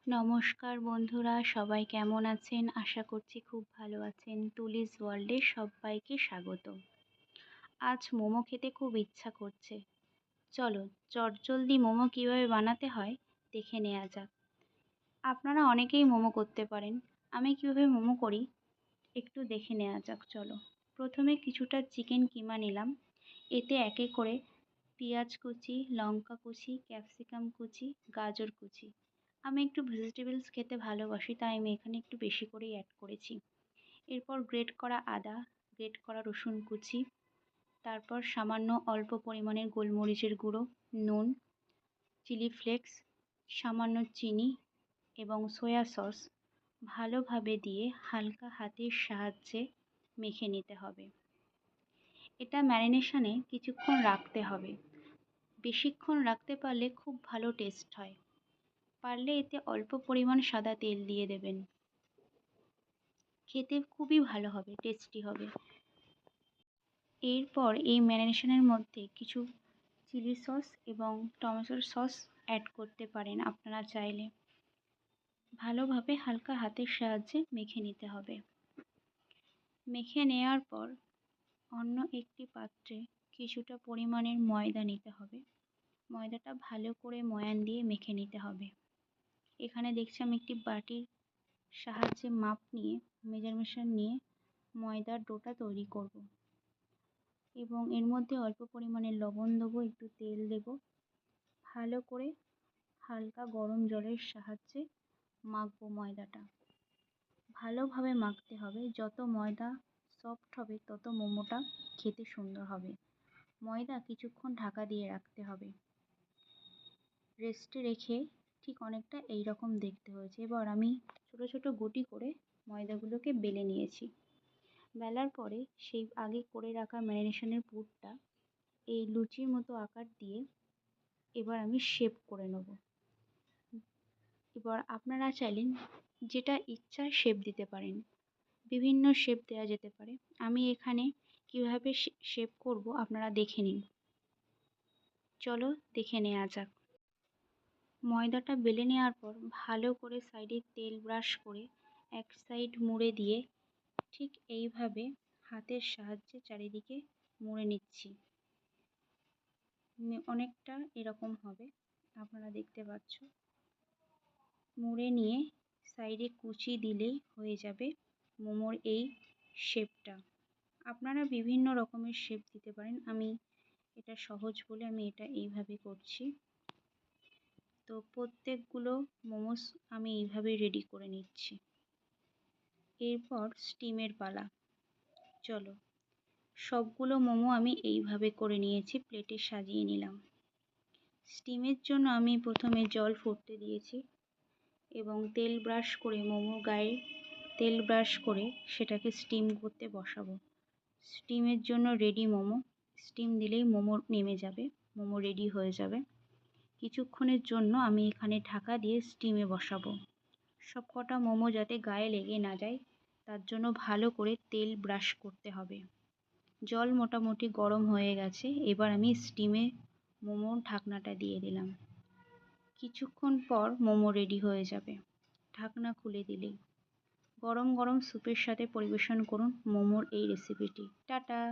নমস্কার বন্ধুরা, সবাই কেমন আছেন? আশা করছি খুব ভালো আছেন। তুলিস ওয়ার্ল্ডে সবাইকে স্বাগত। আজ মোমো খেতে খুব ইচ্ছা করছে। চলো চটজলদি মোমো কীভাবে বানাতে হয় দেখে নেওয়া যাক। আপনারা অনেকেই মোমো করতে পারেন। আমি কীভাবে মোমো করি একটু দেখে নেওয়া যাক। চলো, প্রথমে কিছুটা চিকেন কিমা নিলাম। এতে একে করে পেঁয়াজ কুচি, লঙ্কা কুচি, ক্যাপসিকাম কুচি, গাজর কুচি। আমি একটু ভেজিটেবলস খেতে ভালোবাসি, তাই আমি এখানে একটু বেশি করেই অ্যাড করেছি। এরপর গ্রেট করা আদা, গ্রেট করা রসুন কুচি, তারপর সামান্য অল্প পরিমাণের গোলমরিচের গুঁড়ো, নুন, চিলি ফ্লেক্স, সামান্য চিনি এবং সয়া সস ভালোভাবে দিয়ে হালকা হাতের সাহায্যে মেখে নিতে হবে। এটা ম্যারিনেশনে কিছুক্ষণ রাখতে হবে। বেশিক্ষণ রাখতে পারলে খুব ভালো টেস্ট হয়। পারলে এতে অল্প পরিমাণ সাদা তেল দিয়ে দেবেন। খেতে খুবই ভালো হবে, টেস্টি হবে। এরপর এই ম্যারিনেশনের মধ্যে কিছু চিলি সস এবং টমেটোর সস অ্যাড করতে পারেন আপনারা চাইলে। ভালোভাবে হালকা হাতের সাহায্যে মেখে নিতে হবে। মেখে নেওয়ার পর অন্য একটি পাত্রে কিছুটা পরিমাণের ময়দা নিতে হবে। ময়দাটা ভালো করে ময়ান দিয়ে মেখে নিতে হবে। এখানে দেখছি আমি একটি বাটির সাহায্যে মাপ নিয়ে মেজারমেশন নিয়ে ময়দার ডোটা তৈরি করব এবং এর মধ্যে অল্প পরিমাণে লবণ দেবো, একটু তেল দেব। ভালো করে হালকা গরম জলের সাহায্যে মাখবো ময়দাটা। ভালোভাবে মাখতে হবে। যত ময়দা সফট হবে তত মোমোটা খেতে সুন্দর হবে। ময়দা কিছুক্ষণ ঢাকা দিয়ে রাখতে হবে। রেস্টে রেখে ঠিক অনেকটা এই রকম দেখতে হয়েছে। এবার আমি ছোট ছোট গুটি করে ময়দাগুলোকে বেলে নিয়েছি। বেলার পরে সেই আগে করে রাখা ম্যারিনেশনের পুরটা এই লুচির মতো আকার দিয়ে এবার আমি শেপ করে নেব। এবার আপনারা চাইলে যেটা ইচ্ছা শেপ দিতে পারেন, বিভিন্ন শেপ দেওয়া যেতে পারে। আমি এখানে কীভাবে শেপ করব আপনারা দেখে নিন। চলো দেখে নেওয়া যাক। ময়দাটা বেলে নেওয়ার পর ভালো করে সাইডে তেল ব্রাশ করে এক সাইড মুড়ে দিয়ে ঠিক এইভাবে হাতের সাহায্যে চারিদিকে মুড়ে নিচ্ছি। অনেকটা এরকম হবে, আপনারা দেখতে পাচ্ছ। মুড়ে নিয়ে সাইডে কুচি দিলেই হয়ে যাবে মোমোর এই শেপটা। আপনারা বিভিন্ন রকমের শেপ দিতে পারেন। আমি এটা সহজ বলে আমি এটা এইভাবে করছি। তো প্রত্যেকগুলো মোমোস আমি এইভাবে রেডি করে নিচ্ছি। এরপর স্টিমের পালা। চলো, সবগুলো মোমো আমি এইভাবে করে নিয়েছি, প্লেটে সাজিয়ে নিলাম। স্টিমের জন্য আমি প্রথমে জল ফুটতে দিয়েছি এবং তেল ব্রাশ করে মোমোর গায়ে তেল ব্রাশ করে সেটাকে স্টিম করতে বসাবো। স্টিমের জন্য রেডি মোমো। স্টিম দিলেই মোমো নেমে যাবে, মোমো রেডি হয়ে যাবে। কিছুক্ষণের জন্য আমি এখানে ঢাকা দিয়ে স্টিমে বসাবো। সবকটা মোমো যাতে গায়ে লেগে না যায় তার জন্য ভালো করে তেল ব্রাশ করতে হবে। জল মোটামুটি গরম হয়ে গেছে। এবার আমি স্টিমে মোমোর ঢাকনাটা দিয়ে দিলাম। কিছুক্ষণ পর মোমো রেডি হয়ে যাবে। ঢাকনা খুলে দিলেই গরম গরম স্যুপের সাথে পরিবেশন করুন মোমোর এই রেসিপিটি। টাটা।